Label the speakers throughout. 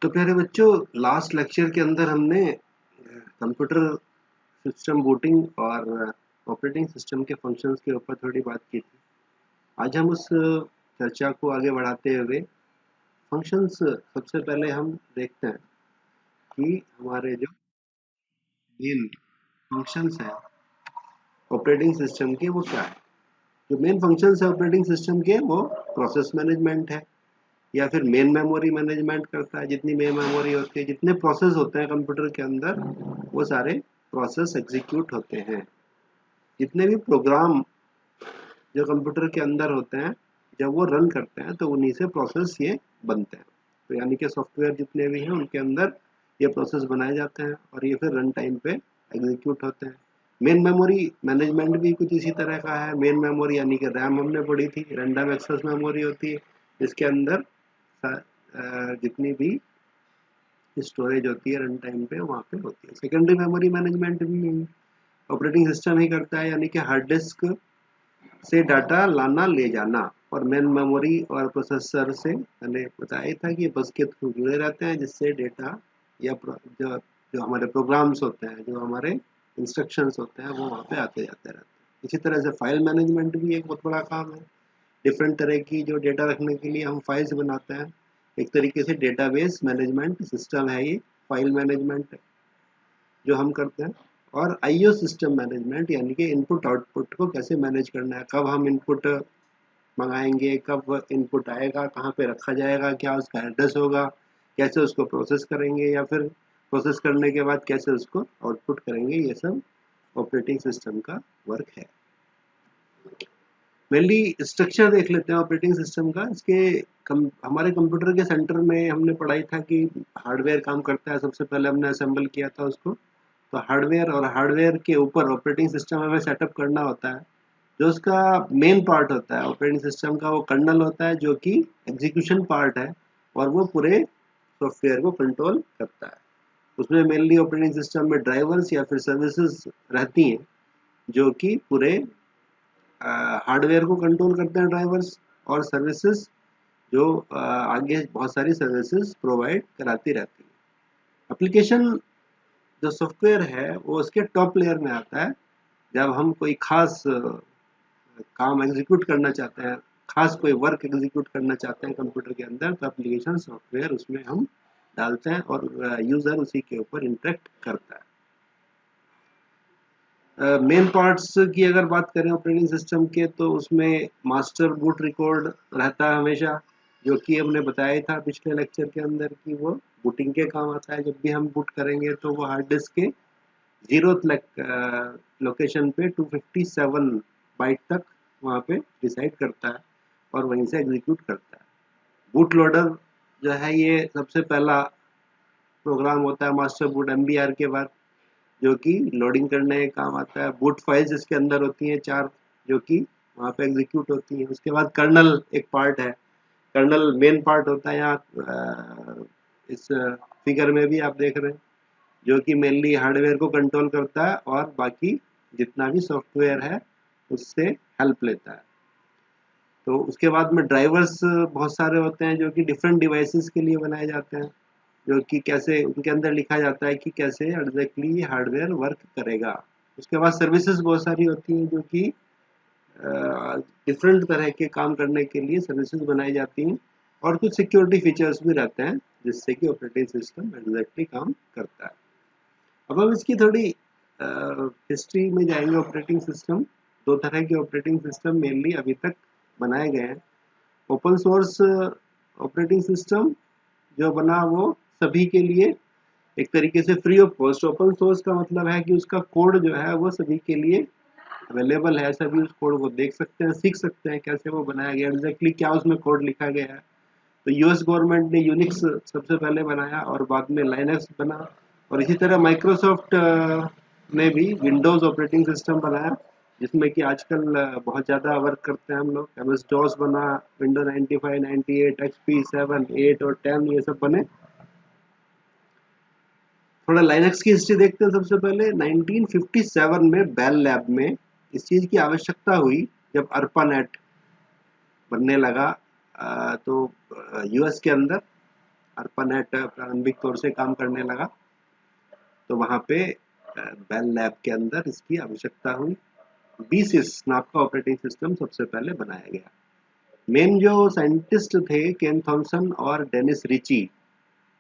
Speaker 1: तो प्यारे बच्चों, लास्ट लेक्चर के अंदर हमने कंप्यूटर सिस्टम बूटिंग और ऑपरेटिंग सिस्टम के फंक्शंस के ऊपर थोड़ी बात की थी। आज हम उस चर्चा को आगे बढ़ाते हुए फंक्शंस सबसे पहले हम देखते हैं कि हमारे जो मेन फंक्शंस हैं ऑपरेटिंग सिस्टम के वो क्या है। जो मेन फंक्शंस है ऑपरेटिंग सिस्टम के वो प्रोसेस मैनेजमेंट है या फिर मेन मेमोरी मैनेजमेंट करता है। जितनी मेन मेमोरी होती है, जितने प्रोसेस होते हैं कंप्यूटर के अंदर, वो सारे प्रोसेस एग्जीक्यूट होते हैं। जितने भी प्रोग्राम जो कंप्यूटर के अंदर होते हैं, जब वो रन करते हैं तो उन्हीं से प्रोसेस ये बनते हैं। तो यानी कि सॉफ्टवेयर जितने भी हैं उनके अंदर ये प्रोसेस बनाए जाते हैं और ये फिर रन टाइम पे एग्जीक्यूट होते हैं। मेन मेमोरी मैनेजमेंट भी कुछ इसी तरह का है। मेन मेमोरी यानी कि रैम हमने पढ़ी थी, रैंडम एक्सेस मेमोरी होती है, जिसके अंदर जितनी भी स्टोरेज होती है रन टाइम पे वहाँ पे होती है। सेकेंडरी मेमोरी मैनेजमेंट भी ऑपरेटिंग सिस्टम ही करता है, यानी कि हार्ड डिस्क से डाटा लाना ले जाना। और मेन मेमोरी और प्रोसेसर से मैंने बताया था कि बस के थ्रू जुड़े रहते हैं, जिससे डेटा या जो जो हमारे प्रोग्राम्स होते हैं, जो हमारे इंस्ट्रक्शंस होते हैं, वो वहाँ पे आते जाते रहते हैं। इसी तरह से फाइल मैनेजमेंट भी एक बहुत बड़ा काम है। डिफरेंट तरह की जो डेटा रखने के लिए हम फाइल्स बनाते हैं, एक तरीके से डेटाबेस मैनेजमेंट सिस्टम है ये फाइल मैनेजमेंट जो हम करते हैं। और आईओ सिस्टम मैनेजमेंट यानी कि इनपुट आउटपुट को कैसे मैनेज करना है, कब हम इनपुट मंगाएंगे, कब इनपुट आएगा, कहाँ पे रखा जाएगा, क्या उसका एड्रेस होगा, कैसे उसको प्रोसेस करेंगे या फिर प्रोसेस करने के बाद कैसे उसको आउटपुट करेंगे, ये सब ऑपरेटिंग सिस्टम का वर्क है। मेनली स्ट्रक्चर देख लेते हैं ऑपरेटिंग सिस्टम का। हमारे कंप्यूटर के सेंटर में हमने पढ़ाई था कि हार्डवेयर काम करता है। सबसे पहले हमने असेंबल किया था उसको, तो हार्डवेयर और हार्डवेयर के ऊपर ऑपरेटिंग सिस्टम हमें सेटअप करना होता है। जो उसका मेन पार्ट होता है ऑपरेटिंग सिस्टम का, वो कर्नल होता है, जो कि एग्जीक्यूशन पार्ट है और वो पूरे सॉफ्टवेयर को कंट्रोल करता है। उसमें मेनली ऑपरेटिंग सिस्टम में ड्राइवर्स या फिर सर्विसेज रहती हैं, जो कि पूरे हार्डवेयर को कंट्रोल करते हैं ड्राइवर्स, और सर्विसेज जो आगे बहुत सारी सर्विसेज प्रोवाइड कराती रहती है। एप्लीकेशन जो सॉफ्टवेयर है वो उसके टॉप लेयर में आता है। जब हम कोई खास काम एग्जीक्यूट करना चाहते हैं, खास कोई वर्क एग्जीक्यूट करना चाहते हैं कंप्यूटर के अंदर, तो एप्लीकेशन सॉफ्टवेयर उसमें हम डालते हैं और यूजर उसी के ऊपर इंटरेक्ट करता है। मेन पार्ट्स की अगर बात करें ऑपरेटिंग सिस्टम के, तो उसमें मास्टर बूट रिकॉर्ड रहता है हमेशा, जो कि हमने बताया था पिछले लेक्चर के अंदर कि वो बूटिंग के काम आता है। जब भी हम बूट करेंगे तो वो हार्ड डिस्क के 0th लोकेशन पे 257 बाइट तक वहाँ पे डिसाइड करता है और वहीं से एग्जीक्यूट करता है। बूट लोडर जो है ये सबसे पहला प्रोग्राम होता है मास्टर बूट एमबीआर के बाद, जो कि लोडिंग करने का काम आता है। बूट फाइल्स इसके अंदर होती हैं 4, जो कि वहाँ पे एग्जीक्यूट होती हैं। उसके बाद कर्नल एक पार्ट है, कर्नल मेन पार्ट होता है यहाँ इस फिगर में भी आप देख रहे हैं, जो कि मेनली हार्डवेयर को कंट्रोल करता है और बाकी जितना भी सॉफ्टवेयर है उससे हेल्प लेता है। तो उसके बाद में ड्राइवर्स बहुत सारे होते हैं, जो कि डिफरेंट डिवाइसेस के लिए बनाए जाते हैं, जो कि कैसे उनके अंदर लिखा जाता है कि कैसे एग्जैक्टली ये हार्डवेयर वर्क करेगा। उसके बाद सर्विसेज बहुत सारी होती हैं, जो कि डिफरेंट तरह के काम करने के लिए सर्विसेज बनाई जाती हैं, और कुछ सिक्योरिटी फीचर्स भी रहते हैं जिससे कि ऑपरेटिंग सिस्टम एग्जैक्टली काम करता है। अब हम इसकी थोड़ी हिस्ट्री में जाएंगे। ऑपरेटिंग सिस्टम, दो तरह के ऑपरेटिंग सिस्टम मेनली अभी तक बनाए गए हैं। ओपन सोर्स ऑपरेटिंग सिस्टम जो बना वो सभी के लिए एक तरीके से free of cost. Open source का मतलब है कि उसका कोड जो है वो सभी के लिए अवेलेबल है, सभी उस कोड को देख सकते हैं, सीख सकते हैं कैसे वो बनाया गया, एग्जैक्टली क्या उसमें कोड लिखा गया है। तो यूएस गवर्नमेंट ने यूनिक्स सबसे पहले बनाया और बाद में लाइनक्स बना, और इसी तरह माइक्रोसॉफ्ट ने भी विंडोज ऑपरेटिंग सिस्टम बनाया, जिसमें कि आजकल बहुत ज़्यादा वर्क करते हैं हम लोग। एमएस डॉस बना, विंडो 95, 98, एक्सपी 7, 8 और 10 ये सब बने। थोड़ा लाइनक्स की हिस्ट्री देखते हैं। सबसे पहले 1957 में बेल लैब में इस चीज़ की आवश्यकता हुई, जब अर्पानेट बनने लगा तो यूएस के अंदर, ARPANET प्रारंभिक तौर से काम करने लगा, तो वहाँ पे बेल लैब के अंदर इसकी आवश्यकता हुई। BSys नाम का ऑपरेटिंग सिस्टम सबसे पहले बनाया गया। मेन जो साइंटिस्ट थे केन थॉमसन और डेनिस रिची,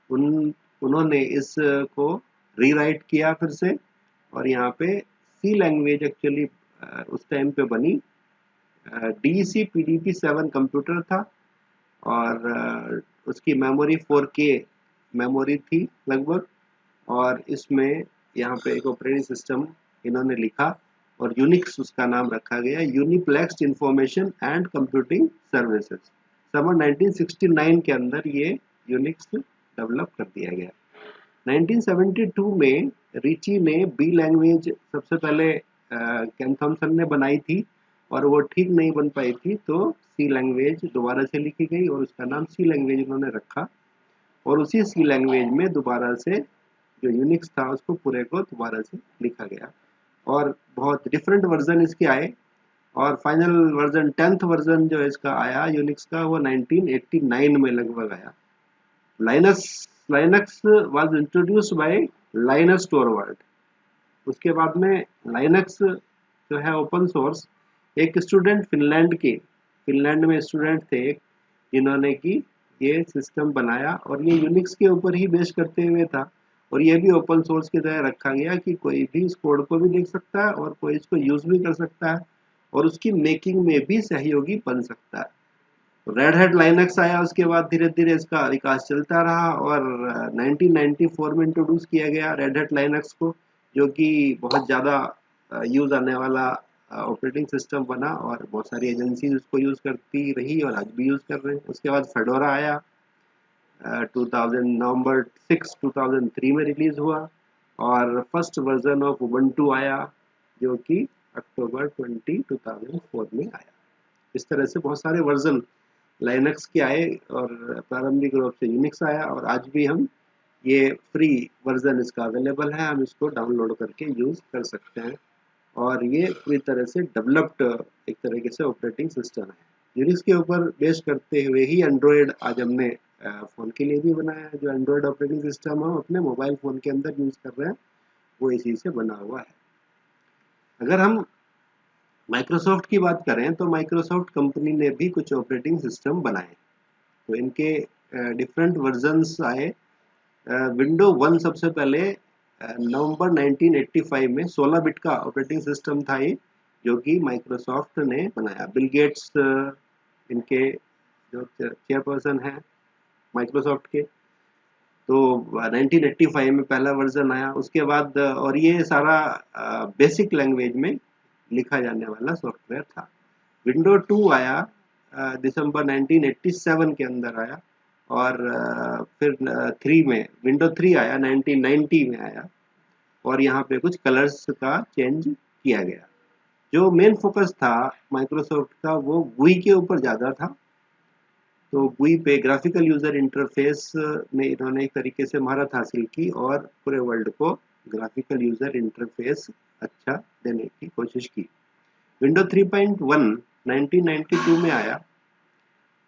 Speaker 1: उन्होंने इस को रीराइट किया फिर से, और यहाँ पे सी लैंग्वेज एक्चुअली उस टाइम पे बनी। DEC PDP-7 कंप्यूटर था, और उसकी मेमोरी 4K मेमोरी थी लगभग, और इसमें यहाँ पे एक ऑपरेटिंग सिस्टम इन्होंने लिखा और यूनिक्स उसका नाम रखा गया, Uniplex information and computing services. Summer 1969 के अंदर ये यूनिक्स डेवलप कर दिया गया। 1972 में रिची ने बी लैंग्वेज सबसे पहले केन थॉमसन ने बनाई थी, और वो ठीक नहीं बन पाई थी, तो सी लैंग्वेज दोबारा से लिखी गई और उसका नाम सी लैंग्वेज उन्होंने रखा, और उसी सी लैंग्वेज में दोबारा से जो यूनिक्स था उसको पूरे को दोबारा से लिखा गया, और बहुत डिफरेंट वर्जन इसके आए, और फाइनल वर्जन 10th वर्जन जो इसका आया यूनिक्स का वो 1989 में लगभग आया। Linux was introduced by Linus Torvald. उसके बाद में लाइनक्स जो है ओपन सोर्स, एक स्टूडेंट फिनलैंड में स्टूडेंट थे जिन्होंने की ये सिस्टम बनाया, और ये यूनिक्स के ऊपर ही बेस करते हुए था, और ये भी ओपन सोर्स की तरह रखा गया कि कोई भी इस कोड को भी देख सकता है और कोई इसको यूज भी कर सकता है, और उसकी मेकिंग में भी सहयोगी बन सकता है। रेड हैट लाइनक्स आया, उसके बाद धीरे धीरे इसका विकास चलता रहा, और 1994 में इंट्रोड्यूस किया गया रेड हैट लाइनक्स को, जो कि बहुत ज़्यादा यूज आने वाला ऑपरेटिंग सिस्टम बना, और बहुत सारी एजेंसीज उसको यूज करती रही और आज भी यूज कर रहे हैं। उसके बाद फेडोरा आया, 2000 नवंबर 6 2003 में रिलीज हुआ, और फर्स्ट वर्जन ऑफ उबंटू आया जो कि अक्टूबर 2004 में आया। इस तरह से बहुत सारे वर्जन लाइनक्स के आए, और प्रारंभिक रूप से यूनिक्स आया, और आज भी हम ये फ्री वर्जन इसका अवेलेबल है, हम इसको डाउनलोड करके यूज कर सकते हैं, और ये पूरी तरह से डेवलप्ड एक तरीके से ऑपरेटिंग सिस्टम है। यूनिक्स के ऊपर बेस करते हुए ही एंड्रॉयड आज हमने फ़ोन के लिए भी बनाया है। जो एंड्रॉयड ऑपरेटिंग सिस्टम हम अपने मोबाइल फ़ोन के अंदर यूज़ कर रहे हैं, वो इसी से बना हुआ है। अगर हम माइक्रोसॉफ्ट की बात करें तो माइक्रोसॉफ्ट कंपनी ने भी कुछ ऑपरेटिंग सिस्टम बनाए, तो इनके डिफरेंट वर्जन्स आए। विंडो 1 सबसे पहले नवंबर 1985 में 16 बिट का ऑपरेटिंग सिस्टम था ये, जो कि माइक्रोसॉफ्ट ने बनाया। बिल गेट्स इनके जो चेयरपर्सन हैं माइक्रोसॉफ्ट के, तो 1985 में पहला वर्जन आया। उसके बाद और ये सारा बेसिक लैंग्वेज में लिखा जाने वाला सॉफ्टवेयर था। विंडो 2 आया दिसंबर 1987 के अंदर आया, और फिर 3 में विंडो 3 आया 1990 में आया, और यहाँ पे कुछ कलर्स का चेंज किया गया। जो मेन फोकस था माइक्रोसॉफ्ट का वो GUI के ऊपर ज़्यादा था, तो GUI पे ग्राफिकल यूज़र इंटरफेस में इन्होंने एक तरीके से महारत हासिल की, और पूरे वर्ल्ड को ग्राफिकल यूज़र इंटरफेस अच्छा देने की कोशिश की। विंडो 3.1 1992 में आया,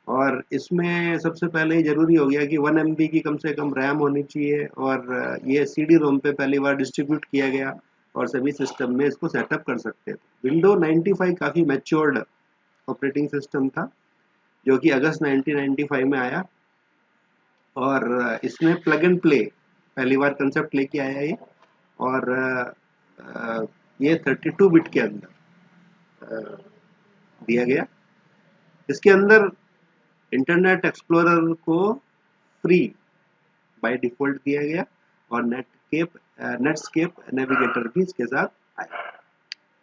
Speaker 1: और इसमें सबसे पहले जरूरी हो गया कि 1 MB की कम से कम रैम होनी चाहिए, और ये CD-ROM पे पहली बार डिस्ट्रीब्यूट किया गया, और सभी सिस्टम में इसको सेटअप कर सकते थे। विंडो 95 काफ़ी मैच्योर्ड ऑपरेटिंग सिस्टम था, जो कि अगस्त 1995 में आया, और इसमें प्लग एंड प्ले पहली बार कंसेप्ट लेके आया ये, और ये 32 बिट के अंदर दिया गया। इसके अंदर इंटरनेट एक्सप्लोरर को फ्री बाय डिफॉल्ट दिया गया, और नेटस्केप नेविगेटर भी इसके साथ आया।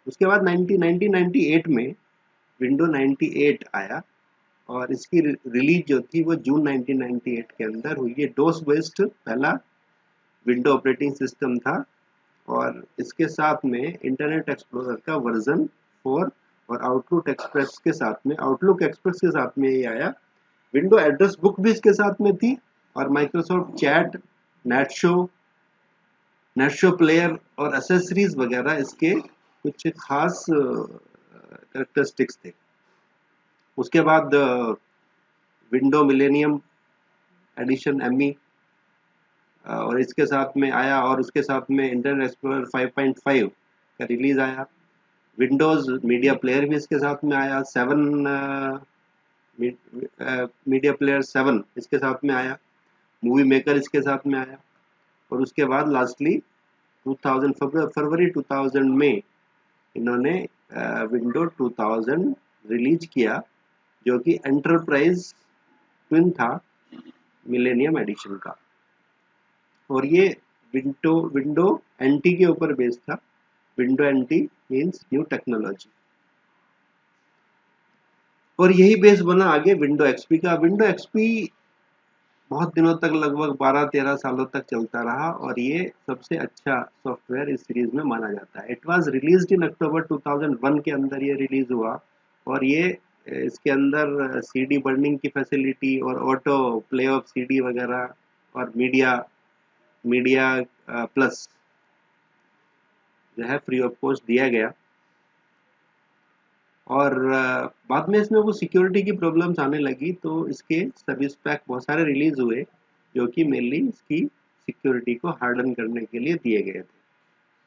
Speaker 1: उसके बाद 1998 में विंडो 98 आया, और इसकी रिलीज जो थी वो जून 1998 के अंदर हुई। ये डोस बेस्ड पहला विंडो ऑपरेटिंग सिस्टम था, और इसके साथ में इंटरनेट एक्सप्लोरर का वर्जन 4 और आउटलुक एक्सप्रेस के साथ में ये आया। विंडो एड्रेस बुक भी इसके साथ में थी, और माइक्रोसॉफ्ट चैट, नेटशो प्लेयर और एसेसरीज वगैरह इसके कुछ खास कैरेक्टरिस्टिक्स थे। उसके बाद विंडो मिलेनियम एडिशन एमी, और इसके साथ में आया, और उसके साथ में इंटरनेट एक्सप्लोरर 5.5 का रिलीज आया। विंडोज मीडिया प्लेयर भी इसके साथ में आया, 7 मीडिया प्लेयर 7 इसके साथ में आया, मूवी मेकर इसके साथ में आया। और उसके बाद लास्टली 2000 फरवरी 2000 में इन्होंने विंडो 2000 रिलीज किया, जो कि एंटरप्राइज ट्विन था मिलेनियम एडिशन का। और ये विंडो एनटी के ऊपर बेस्ड था। Window NT means new technology. और यही बेस बना आगे विंडो एक्सपी का। विंडो एक्सपी बहुत दिनों तक, लगभग 12-13 सालों तक चलता रहा, और ये सबसे अच्छा सॉफ्टवेयर इस सीरीज में माना जाता है। इट वाज रिलीज्ड इन अक्टूबर 2001 के अंदर ये रिलीज हुआ। और ये इसके अंदर सीडी बर्निंग की फैसिलिटी और ऑटो प्ले ऑफ सीडी वगैरह और मीडिया प्लस जो है फ्री ऑफ कॉस्ट दिया गया। और बाद में इसमें वो सिक्योरिटी की प्रॉब्लम्स आने लगी, तो इसके सर्विस पैक बहुत सारे रिलीज हुए, जो कि मेनली इसकी सिक्योरिटी को हार्डन करने के लिए दिए गए थे।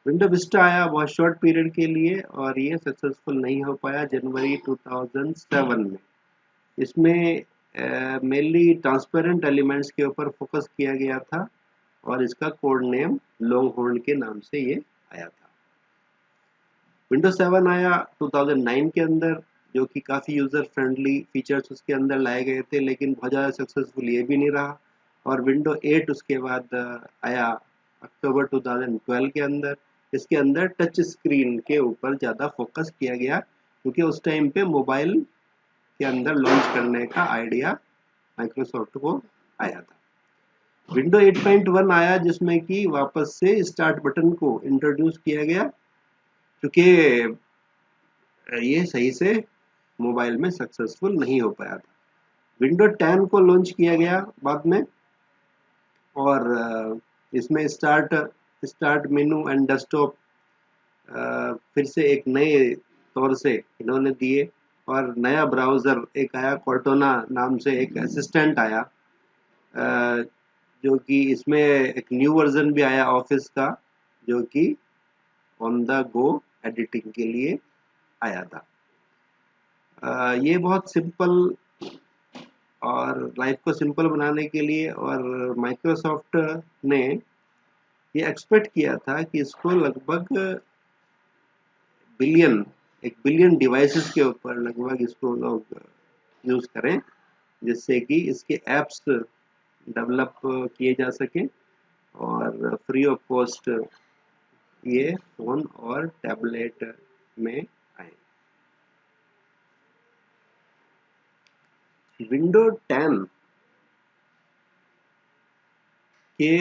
Speaker 1: विंडो विस्टा आया बहुत शॉर्ट पीरियड के लिए, और ये सक्सेसफुल नहीं हो पाया जनवरी 2007 में। इसमें मेनली ट्रांसपेरेंट एलिमेंट्स के ऊपर फोकस किया गया था, और इसका कोड नेम लॉन्ग होल्ड के नाम से ये आया था। विंडोज 7 आया 2009 के अंदर, जो कि काफ़ी यूज़र फ्रेंडली फीचर्स उसके अंदर लाए गए थे, लेकिन बहुत ज़्यादा सक्सेसफुल ये भी नहीं रहा। और विंडो 8 उसके बाद आया अक्टूबर 2012 के अंदर। इसके अंदर टच स्क्रीन के ऊपर ज़्यादा फोकस किया गया, क्योंकि उस टाइम पे मोबाइल के अंदर लॉन्च करने का आइडिया माइक्रोसॉफ्ट को आया था। विंडो 8.1 आया, जिसमें कि वापस से स्टार्ट बटन को इंट्रोड्यूस किया गया, क्योंकि ये सही से मोबाइल में सक्सेसफुल नहीं हो पाया था। विंडो 10 को लॉन्च किया गया बाद में, और इसमें स्टार्ट मेनू एंड डेस्कटॉप फिर से एक नए तौर से इन्होंने दिए। और नया ब्राउज़र एक आया, कॉर्टोना नाम से एक असिस्टेंट आया, जो कि इसमें एक न्यू वर्जन भी आया ऑफिस का, जो कि ऑन द गो एडिटिंग के लिए आया था। ये बहुत सिंपल, और लाइफ को सिंपल बनाने के लिए, और माइक्रोसॉफ्ट ने ये एक्सपेक्ट किया था कि इसको लगभग एक बिलियन डिवाइसेस के ऊपर लगभग इसको लोग यूज करें, जिससे कि इसके एप्स डेवलप किए जा सके, और फ्री ऑफ कॉस्ट ये फोन और टैबलेट में आए। विंडो 10 के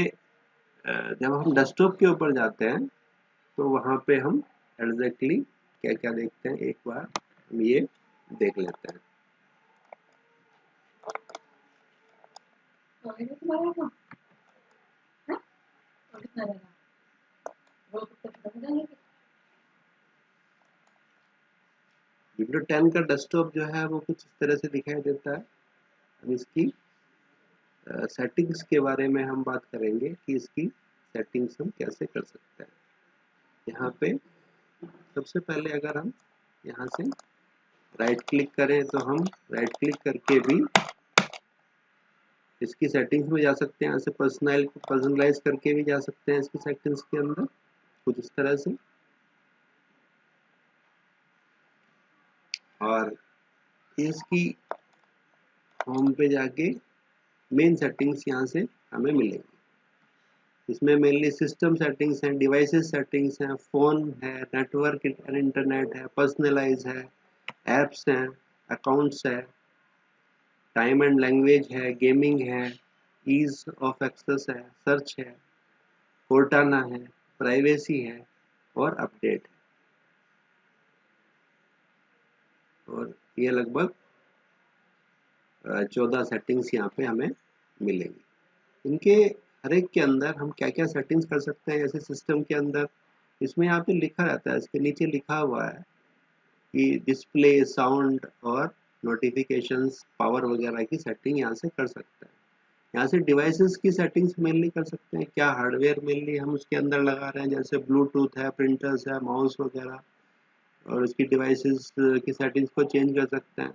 Speaker 1: जब हम डेस्कटॉप के ऊपर जाते हैं, तो वहाँ पे हम एग्जैक्टली क्या क्या देखते हैं, एक बार हम ये देख लेते हैं। विंडो 10 का डेस्कटॉप जो है वो कुछ इस तरह से दिखाई देता है। हम इसकी सेटिंग्स के बारे में हम बात करेंगे कि इसकी सेटिंग्स हम कैसे कर सकते हैं। यहाँ पे सबसे पहले अगर हम यहाँ से राइट क्लिक करें, तो हम राइट क्लिक करके भी इसकी सेटिंग्स में जा सकते हैं। यहाँ से पर्सनलाइज करके भी जा सकते हैं इसकी सेटिंग्स के अंदर, कुछ इस तरह से। और इसकी होम पे जाके मेन सेटिंग्स यहाँ से हमें मिलेगी। इसमें मेनली सिस्टम सेटिंग्स हैं, डिवाइसेस सेटिंग्स हैं, फ़ोन है, नेटवर्क एंड इंटरनेट है, पर्सनलाइज है, एप्स हैं, अकाउंट्स है, टाइम एंड लैंग्वेज है, गेमिंग है, ईज ऑफ एक्सेस है, सर्च है, कोर्टाना है, प्राइवेसी है, और अपडेट है। और ये लगभग 14 सेटिंग्स यहाँ पे हमें मिलेंगी। इनके हर एक के अंदर हम क्या क्या सेटिंग्स कर सकते हैं, जैसे सिस्टम के अंदर इसमें यहाँ पे लिखा रहता है, इसके नीचे लिखा हुआ है कि डिस्प्ले, साउंड और नोटिफिकेशंस, पावर वगैरह की सेटिंग यहाँ से कर सकते हैं। यहाँ से डिवाइसेस की सेटिंग्स मेनली कर सकते हैं, क्या हार्डवेयर मेनली हम उसके अंदर लगा रहे हैं, जैसे ब्लूटूथ है, प्रिंटर्स है, माउस वगैरह, और उसकी डिवाइसेस की सेटिंग्स को चेंज कर सकते हैं।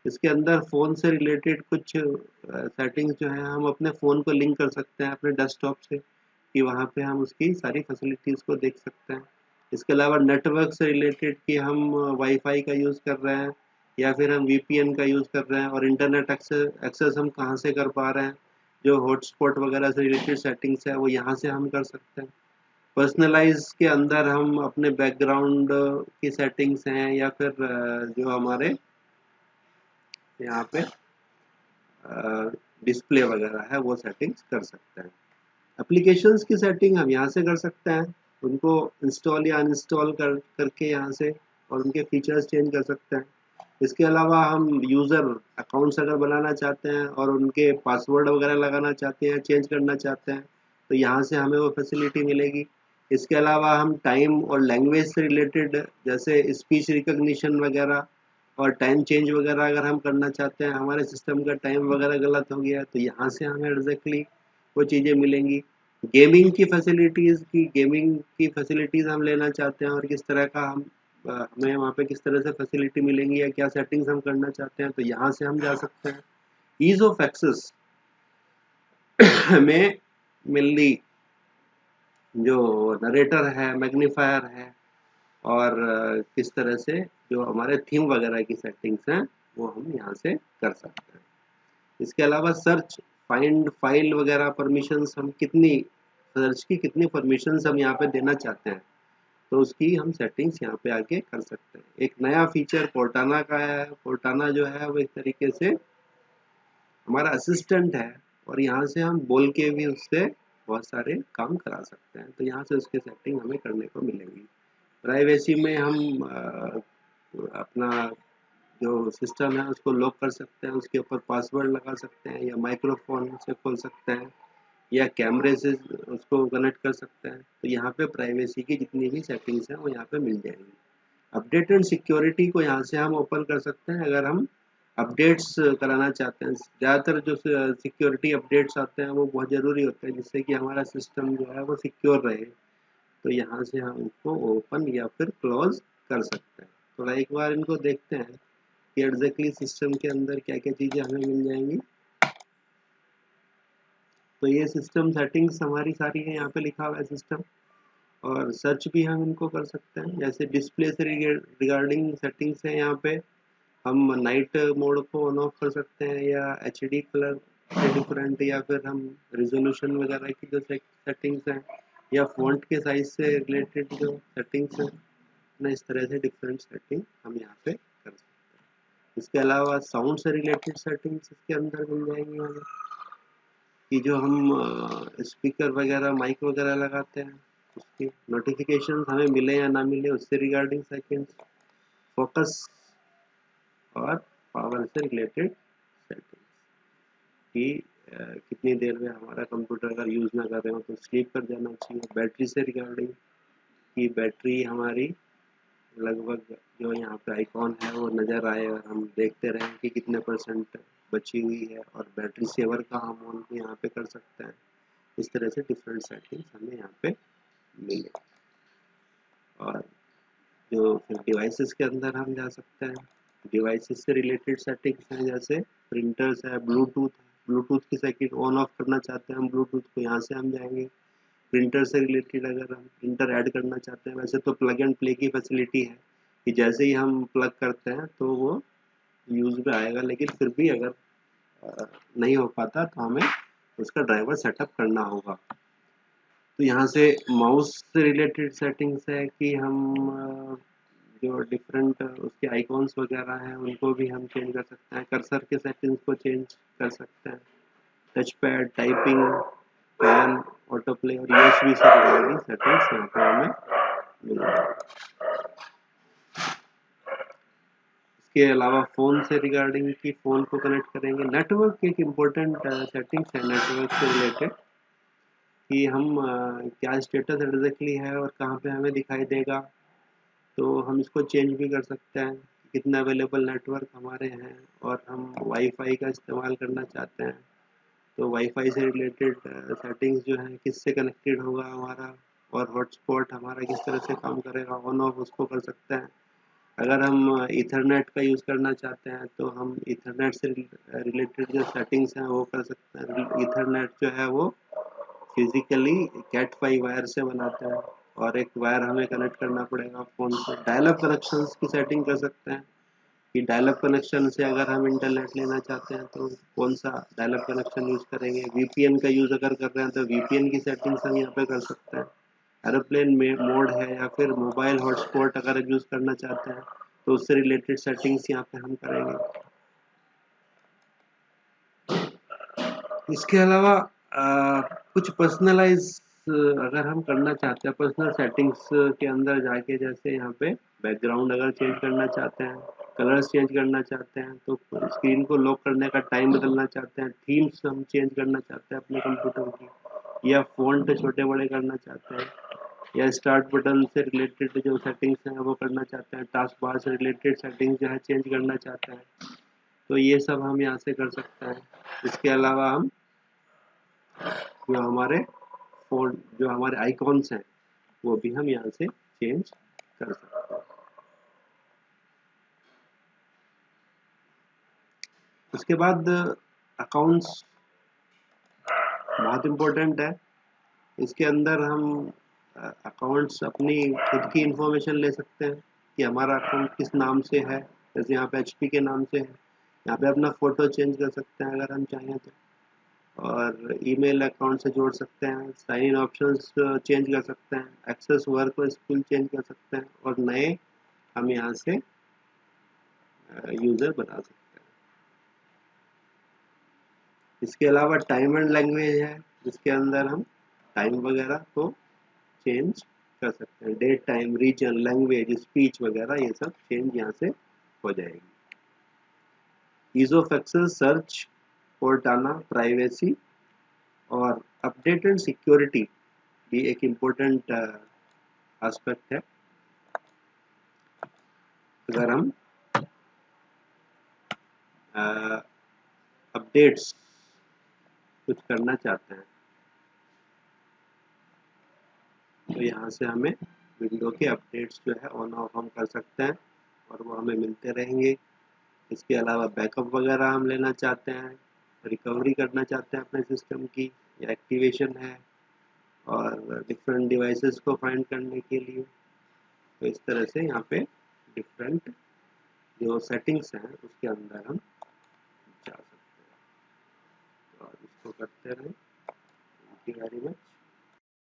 Speaker 1: इसके अंदर फ़ोन से रिलेटेड कुछ सेटिंग्स जो है हम अपने फ़ोन को लिंक कर सकते हैं अपने डेस्कटॉप से, कि वहाँ पे हम उसकी सारी फैसिलिटीज़ को देख सकते हैं। इसके अलावा नेटवर्क से रिलेटेड कि हम वाईफाई का यूज़ कर रहे हैं या फिर हम वीपीएन का यूज़ कर रहे हैं, और इंटरनेट एक्सेस हम कहाँ से कर पा रहे हैं, जो हॉटस्पॉट वगैरह से रिलेटेड सेटिंग्स है वो यहाँ से हम कर सकते हैं। पर्सनलाइज के अंदर हम अपने बैकग्राउंड की सेटिंग्स हैं या फिर जो हमारे यहाँ पे डिस्प्ले वगैरह है वो सेटिंग्स कर सकते हैं। एप्लीकेशंस की सेटिंग हम यहाँ से कर सकते हैं, उनको इंस्टॉल या अनइंस्टॉल करके यहाँ से, और उनके फीचर्स चेंज कर सकते हैं। इसके अलावा हम यूज़र अकाउंट्स अगर बनाना चाहते हैं और उनके पासवर्ड वगैरह लगाना चाहते हैं, चेंज करना चाहते हैं, तो यहाँ से हमें वो फैसिलिटी मिलेगी। इसके अलावा हम टाइम और लैंग्वेज से रिलेटेड, जैसे स्पीच रिकग्निशन वगैरह और टाइम चेंज वगैरह अगर हम करना चाहते हैं, हमारे सिस्टम का टाइम वगैरह गलत हो गया, तो यहाँ से हमें एग्जैक्टली वो चीज़ें मिलेंगी। गेमिंग की फैसिलिटीज़ हम लेना चाहते हैं और किस तरह का हमें वहाँ पे किस तरह से फैसिलिटी मिलेंगी या क्या सेटिंग्स हम करना चाहते हैं, तो यहाँ से हम जा सकते हैं। ईज ऑफ एक्सेस में मेनली जो नरेटर है, मैग्नीफायर है, और किस तरह से जो हमारे थीम वगैरह की सेटिंग्स हैं वो हम यहाँ से कर सकते हैं। इसके अलावा सर्च, फाइंड, फाइल वगैरह परमिशंस, हम कितनी सर्च की कितनी परमिशंस हम यहाँ पे देना चाहते हैं, तो उसकी हम सेटिंग्स यहाँ पे आके कर सकते हैं। एक नया फीचर कोर्टाना का है। कोर्टाना जो है वो एक तरीके से हमारा असिस्टेंट है, और यहाँ से हम बोल के भी उससे बहुत सारे काम करा सकते हैं, तो यहाँ से उसकी सेटिंग हमें करने को मिलेंगी। प्राइवेसी में हम अपना जो सिस्टम है उसको लॉक कर सकते हैं, उसके ऊपर पासवर्ड लगा सकते हैं, या माइक्रोफोन से खोल सकते हैं, या कैमरे से उसको कनेक्ट कर सकते हैं। तो यहाँ पे प्राइवेसी की जितनी भी सेटिंग्स हैं वो यहाँ पे मिल जाएंगी। अपडेट एंड सिक्योरिटी को यहाँ से हम ओपन कर सकते हैं अगर हम अपडेट्स कराना चाहते हैं। ज़्यादातर जो सिक्योरिटी अपडेट्स आते हैं वो बहुत ज़रूरी होते हैं, जिससे कि हमारा सिस्टम जो है वो सिक्योर रहे, तो यहाँ से हम इनको ओपन या फिर क्लोज कर सकते हैं। थोड़ा एक बार इनको देखते हैं कि एग्जैक्टली सिस्टम के अंदर क्या क्या चीज़ें हमें मिल जाएंगी। तो ये सिस्टम सेटिंग्स हमारी सारी है, यहाँ पे लिखा हुआ है सिस्टम, और सर्च भी हम इनको कर सकते हैं। जैसे डिस्प्ले से रिगार्डिंग सेटिंग्स है, यहाँ पे हम नाइट मोड को ऑन ऑफ कर सकते हैं, या एचडी कलर से डिफरेंट, या फिर हम रिजोल्यूशन वगैरह की जो सेटिंग्स हैं, या फॉन्ट के साइज से रिलेटेड जो सेटिंग्स हैं ना, इस तरह से डिफरेंट सेटिंग हम यहाँ पे कर सकते हैं। इसके अलावा साउंड से रिलेटेड सेटिंग्स इसके अंदर मिल जाएंगी हमें, कि जो हम स्पीकर वगैरह, माइक वगैरह लगाते हैं, उसकी नोटिफिकेशन हमें मिले या ना मिले उससे रिगार्डिंग सेटिंग्स, फोकस और पावर से रिलेटेड सेटिंग्स, कि कितनी देर में हमारा कंप्यूटर अगर यूज़ ना कर रहे हो तो स्लीप कर जाना चाहिए। बैटरी से रिगार्डिंग, कि बैटरी हमारी लगभग जो यहाँ पे आइकॉन है वो नज़र आए और हम देखते रहें कि कितने परसेंट बची हुई है, और बैटरी सेवर का हम ऑन को यहाँ पे कर सकते हैं। इस तरह से डिफरेंट सेटिंग्स हमें यहाँ पे मिले। और जो फिर डिवाइसेस के अंदर हम जा सकते हैं, डिवाइसेस से रिलेटेड सेटिंग्स हैं, जैसे प्रिंटर्स है, ब्लूटूथ है, ब्लूटूथ की सेटिंग ऑन ऑफ करना चाहते हैं हम ब्लूटूथ को, यहाँ से हम जाएंगे। प्रिंटर से रिलेटेड अगर हम प्रिंटर ऐड करना चाहते हैं, वैसे तो प्लग एंड प्ले की फैसिलिटी है कि जैसे ही हम प्लग करते हैं तो वो यूज़ में आएगा, लेकिन फिर भी अगर नहीं हो पाता तो हमें उसका ड्राइवर सेटअप करना होगा। तो यहाँ से माउस से रिलेटेड सेटिंग्स है कि हम जो डिफरेंट उसके आइकॉन्स वगैरह हैं उनको भी हम चेंज कर सकते हैं, कर्सर के सेटिंग्स को चेंज कर सकते हैं, touch pad, typing, pan, auto play और यूएसबी से रिगार्डिंग सेटिंग्स यहाँ पे हमें मिल जाएगी। इसके अलावा फ़ोन से रिगार्डिंग कि फ़ोन को कनेक्ट करेंगे। नेटवर्क एक इम्पोर्टेंट सेटिंग्स है नेटवर्क से रिलेटेड, कि हम क्या स्टेटस एग्जैक्टली है और कहाँ पे हमें दिखाई देगा, तो हम इसको चेंज भी कर सकते हैं, कितना अवेलेबल नेटवर्क हमारे हैं, और हम वाईफाई का इस्तेमाल करना चाहते हैं तो वाईफाई से रिलेटेड सेटिंग्स जो है किससे कनेक्टेड होगा हमारा, और हॉटस्पॉट हमारा किस तरह से काम करेगा ऑन ऑफ उसको कर सकते हैं। अगर हम ईथरनेट का यूज़ करना चाहते हैं तो हम ईथरनेट से रिलेटेड जो सेटिंग्स हैं वो कर सकते हैं। ईथरनेट जो है वो फिजिकली कैट 5 वायर से बनाते हैं और एक वायर हमें कनेक्ट करना पड़ेगा फ़ोन से। डायल अप कनेक्शंस की सेटिंग कर सकते हैं कि डायल अप कनेक्शन से अगर हम इंटरनेट लेना चाहते हैं तो कौन सा डायल अप कनेक्शन यूज़ करेंगे। वीपीएन का यूज़ अगर कर रहे हैं तो वीपीएन की सेटिंग्स हम यहाँ पे कर सकते हैं। एरोप्लेन में मोड है या फिर मोबाइल हॉटस्पॉट अगर यूज़ करना चाहते हैं तो उससे रिलेटेड सेटिंग्स यहाँ पे हम करेंगे। इसके अलावा कुछ पर्सनलाइज अगर हम करना चाहते हैं पर्सनल सेटिंग्स के अंदर जाके, जैसे यहाँ पे बैकग्राउंड अगर चेंज करना चाहते हैं, कलर्स चेंज करना चाहते हैं, तो स्क्रीन को लॉक करने का टाइम बदलना चाहते हैं, थीम्स हम चेंज करना चाहते हैं अपने कंप्यूटर की, या फ़ॉन्ट छोटे बड़े करना चाहते हैं, या स्टार्ट बटन से रिलेटेड जो सेटिंग्स हैं वो करना चाहते हैं, टास्क बार से रिलेटेड सेटिंग्स जो है चेंज करना चाहते हैं, तो ये सब हम यहाँ से कर सकते हैं। इसके अलावा हम जो हमारे फ़ोन जो हमारे आइकॉन्स हैं वो भी हम यहाँ से चेंज कर सकते हैं। उसके बाद अकाउंट्स बहुत इम्पोर्टेंट है। इसके अंदर हम अकाउंट्स अपनी खुद की इंफॉर्मेशन ले सकते हैं कि हमारा अकाउंट किस नाम से है। जैसे यहाँ पे एचपी के नाम से है, यहाँ पे अपना फ़ोटो चेंज कर सकते हैं अगर हम चाहें तो, और ईमेल अकाउंट से जोड़ सकते हैं, साइन इन ऑप्शंस चेंज कर सकते हैं, एक्सेस वर्क और स्किल चेंज कर सकते हैं, और नए हम यहाँ से यूज़र बना सकते हैं। इसके अलावा टाइम एंड लैंग्वेज है जिसके अंदर हम टाइम वगैरह को चेंज कर सकते हैं। Date, time, region, language, speech वगैरह ये सब चेंज यहाँ से हो जाएगी। Ease of access, search, Cortana, privacy और अपडेटेड सिक्योरिटी भी एक इम्पोर्टेंट एस्पेक्ट है। अगर हम अपडेट्स कुछ करना चाहते हैं तो यहाँ से हमें विंडो के अपडेट्स जो है ऑन ऑफ हम कर सकते हैं और वो हमें मिलते रहेंगे। इसके अलावा बैकअप वगैरह हम लेना चाहते हैं, रिकवरी करना चाहते हैं अपने सिस्टम की, या एक्टिवेशन है और डिफरेंट डिवाइसेस को फाइंड करने के लिए। तो इस तरह से यहाँ पे डिफरेंट जो सेटिंग्स हैं उसके अंदर हम जा सकते हैं और इसको करते रहें। Thank you very much.